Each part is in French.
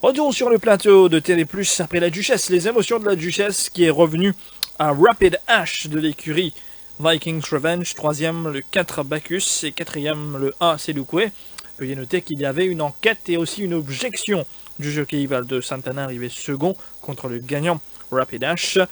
Retour sur le plateau de Télé Plus après la Duchesse. Les émotions de la Duchesse qui est revenue à Rapid H de l'écurie Vikings Revenge. Troisième, le 4 Bacchus. Et quatrième, le 1 Selukwe. Veuillez noter qu'il y avait une enquête et aussi une objection du jockey Valdo Santana arrivé second contre le gagnant Rapid H.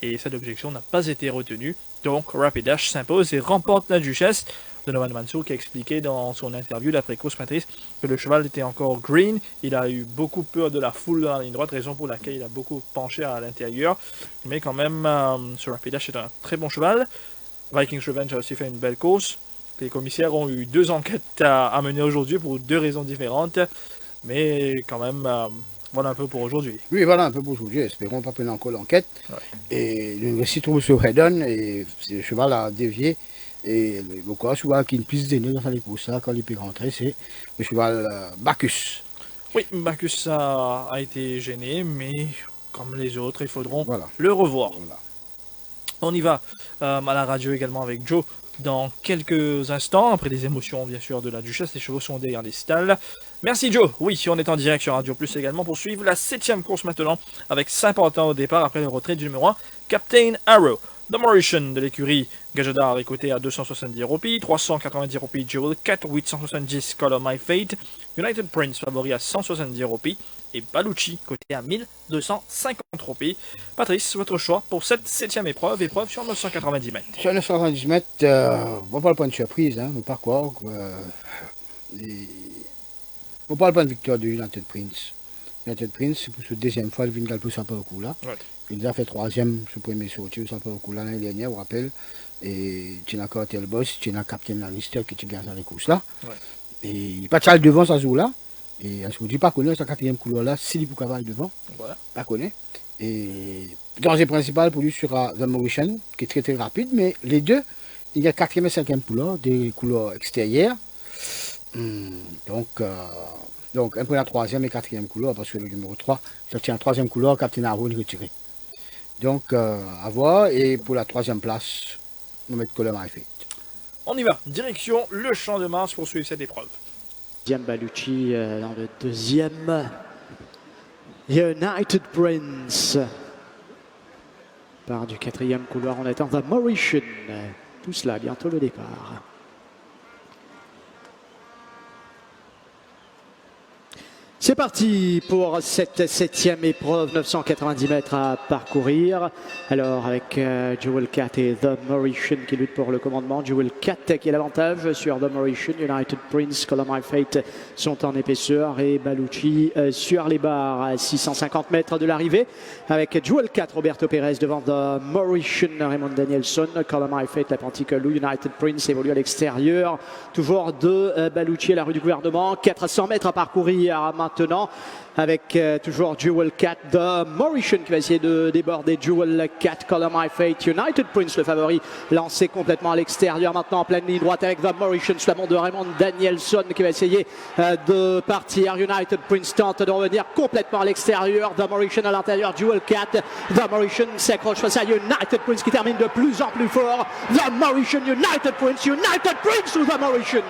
Et cette objection n'a pas été retenue. Donc Rapid H s'impose et remporte la Duchesse. Donovan Mansour qui a expliqué dans son interview d'après-course Patrice que le cheval était encore green. Il a eu beaucoup peur de la foule dans la ligne droite, raison pour laquelle il a beaucoup penché à l'intérieur. Mais quand même, ce Rapidash est un très bon cheval. Vikings Revenge a aussi fait une belle course. Les commissaires ont eu 2 enquêtes à mener aujourd'hui pour 2 raisons différentes. Mais quand même, voilà un peu pour aujourd'hui. Oui, voilà un peu pour aujourd'hui. Espérons pas prendre encore l'enquête. Ouais. Et le récit trouve sur Redon et le cheval a dévié. Et le corps souvent qui est une piste de nez dans les courses là, quand il peut rentrer, c'est le cheval Bacchus. Oui, Bacchus a été gêné, mais comme les autres, il faudront Voilà. le revoir. Voilà. On y va à la radio également avec Joe dans quelques instants, après les émotions bien sûr de la Duchesse. Les chevaux sont derrière les stalles. Merci Joe. Oui, on est en direct sur Radio Plus également pour suivre la 7ème course maintenant avec Saint-Pantin au départ après le retrait du numéro 1, Captain Arrow. The Mauritian de l'écurie Gajadar est coté à 270 roupies, 390 roupies Jewel 4, 870 Color My Fate, United Prince favori à 170 roupies et Baluchi coté à 1250 roupies. Patrice, votre choix pour cette 7ème épreuve sur 990 mètres. Sur 990 mètres, on va pas le point de surprise, hein, mais par quoi on parle pas de victoire de United Prince. United Prince, c'est pour ce deuxième fois, il vient de gagner un peu au coup là. Ouais. Il a fait troisième, ce premier sorti, un peu au coup là l'année dernière, on rappelle. Et tu as Cartel Boss, tu as Captain Lannister qui te gagne dans les courses là. Ouais. Et il pas de salle devant ça joue là. Et à ce moment, pas connaît sa quatrième couleur là, s'il pour cavale devant, Voilà. pas connaît. Et danger principal pour lui sera The Mauritian, qui est très très rapide, mais les deux, il y a quatrième et cinquième couleur, des couleurs extérieures. Donc un peu la troisième et quatrième couleur, parce que le numéro 3, ça tient la troisième couleur, Captain Arrow retiré. Donc à voir, et pour la troisième place, on va mettre Color My Fate. On y va, direction le Champ de Mars pour suivre cette épreuve. Baluchi dans le deuxième. United Prince. Part du quatrième couloir, on attend The Mauritian. Tout cela, bientôt le départ. C'est parti pour cette 7ème épreuve, 990 mètres à parcourir. Alors avec Jewel Cat et The Mauritian qui luttent pour le commandement. Jewel Cat qui a l'avantage sur The Mauritian. United Prince, Color My Fate sont en épaisseur et Baluchi sur les barres à 650 mètres de l'arrivée. Avec Jewel Cat, Roberto Pérez devant The Mauritian, Raymond Danielson. Color My Fate, l'apprenti Colou. United Prince évolue à l'extérieur. Toujours de Baluchi à la rue du gouvernement. 400 mètres à parcourir maintenant avec toujours Jewel Cat, The Mauritian qui va essayer de déborder Jewel Cat, Color My Fate, United Prince le favori, lancé complètement à l'extérieur maintenant en pleine ligne droite avec The Mauritian sous la montre de Raymond Danielson qui va essayer de partir. United Prince tente de revenir complètement à l'extérieur, The Mauritian à l'intérieur, Jewel Cat, The Mauritian s'accroche face à United Prince qui termine de plus en plus fort. The Mauritian, United Prince ou The Mauritian.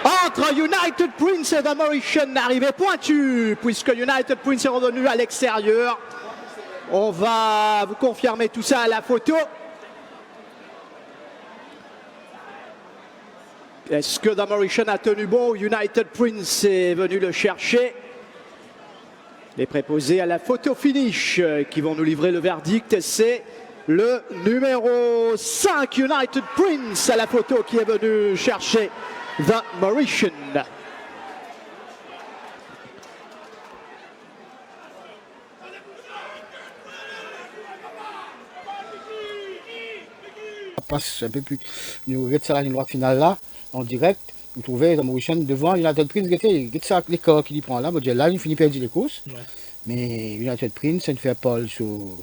Entre United Prince et The Mauritian, arrivée pointue, puisque United Prince est revenu à l'extérieur. On va vous confirmer tout ça à la photo. Est-ce que The Mauritian a tenu bon? United Prince est venu le chercher. Les préposés à la photo finish qui vont nous livrer le verdict, c'est le numéro 5, United Prince, à la photo qui est venu chercher The Mauritian. Passe un peu plus. Nous regardons ça la ligne droite finale là, en direct. Vous trouvez The Mauritian devant United Prince, regardez ça avec les corps qu'il prend là. Là, il finit par perdre les courses. Ouais. Mais United Prince, ça ne fait pas sur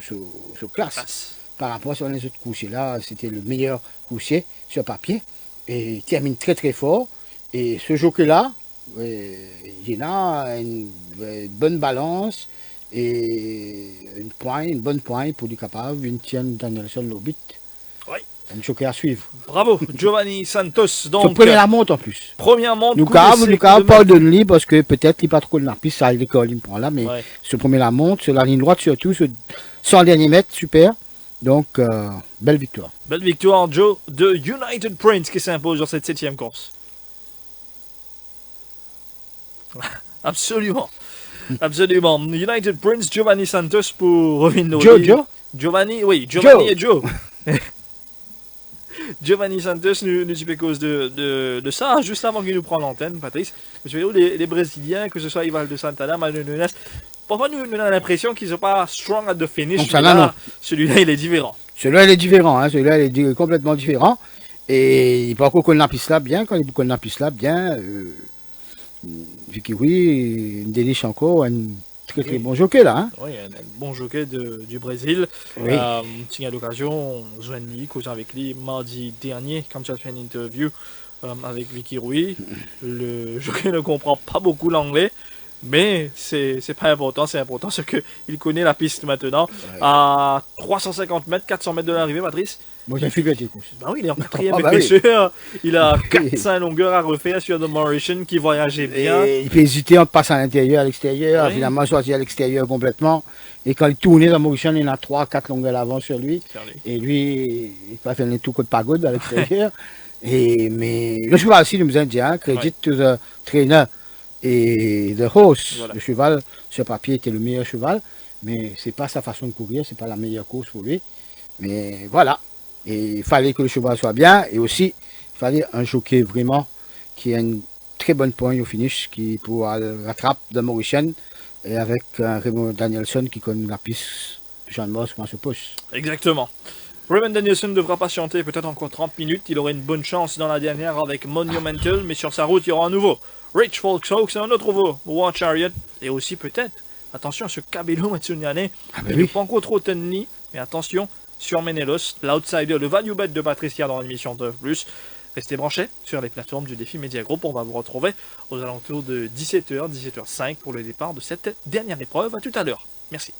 classe. Par rapport à les autres coursiers là, c'était le meilleur coursier sur papier. Et il termine très très fort. Et ce jockey-là, il a une bonne balance et une bonne pointe pour du capable, une tienne Danielson l'orbite. Oui. Un joker à suivre. Bravo, Giovanni Santos. Son Donc, premier la monte en plus. première montre. Nous pardonne-lui parce que peut-être il n'est pas trop de la piste, ça l'école, il me prend là, mais Ouais. ce premier la monte, sur la ligne droite surtout, 100 derniers mètres, super. Donc, belle victoire. Belle victoire, Joe, de United Prince qui s'impose dans cette 7e course. Absolument. Absolument. United Prince, Giovanni Santos pour revenir Giovanni, oui, Giovanni et Joe. Giovanni Santos nous dit cause de ça, juste avant qu'il nous prenne l'antenne, Patrice. Vous voyez, les Brésiliens, que ce soit Ivaldo Santana, Manu Nunes, parfois nous avons l'impression qu'ils ne sont pas strong at the finish. Celui-là, il est différent. Celui-là, il est différent. Hein. Celui-là, il est complètement différent. Et il peut encore connaître la piste là bien. Quand il connaît la piste là bien, Vicky, oui, il déniche encore un très bon jockey là. Hein. Oui, un bon jockey du Brésil. Oui. J'ai eu l'occasion, Joanny, causant avec lui mardi dernier, quand j'ai fait une interview avec Vicky Rui. Le jockey ne comprend pas beaucoup l'anglais. Mais c'est pas important, c'est important, c'est qu'il connaît la piste maintenant. Ouais. À 350 mètres, 400 mètres de l'arrivée, Patrice. Moi j'ai fait des courses. Ben oui, il est en 4e épaisseur. Il a 400 longueurs à refaire sur The Mauritian qui voyageait bien. Et il peut hésiter entre passer à l'intérieur, à l'extérieur, oui. Finalement sortir à l'extérieur complètement. Et quand il tournait dans Mauritian, il a 3-4 longueurs d'avance sur lui. Et lui, il peut faire tout côté pagode à l'extérieur. Mais le cheval aussi, nous a dit, hein, credit to the trainer. Et The Horse, voilà. Le cheval, sur papier, était le meilleur cheval, mais c'est pas sa façon de courir, c'est pas la meilleure course pour lui. Mais voilà, et il fallait que le cheval soit bien, et aussi, il fallait un jockey vraiment qui a une très bonne pointe au finish, qui pourra rattraper de Mauritian, et avec Raymond Danielson qui connaît la piste, Jean Moss, comment se pousse. Exactement. Raymond Danielson devra patienter peut-être encore 30 minutes, il aurait une bonne chance dans la dernière avec Monumental, mais sur sa route, il y aura un nouveau. Rich Folksoak, c'est un autre nouveau. War Chariot, et aussi peut-être, attention à ce Cabello Matsuniane, il n'est pas encore trop tenu, mais attention, sur Menelos, l'outsider, le value bet de Patricia dans l'émission de Plus. Restez branchés sur les plateformes du Défi Media Group, on va vous retrouver aux alentours de 17h, 17h05 pour le départ de cette dernière épreuve. À tout à l'heure. Merci.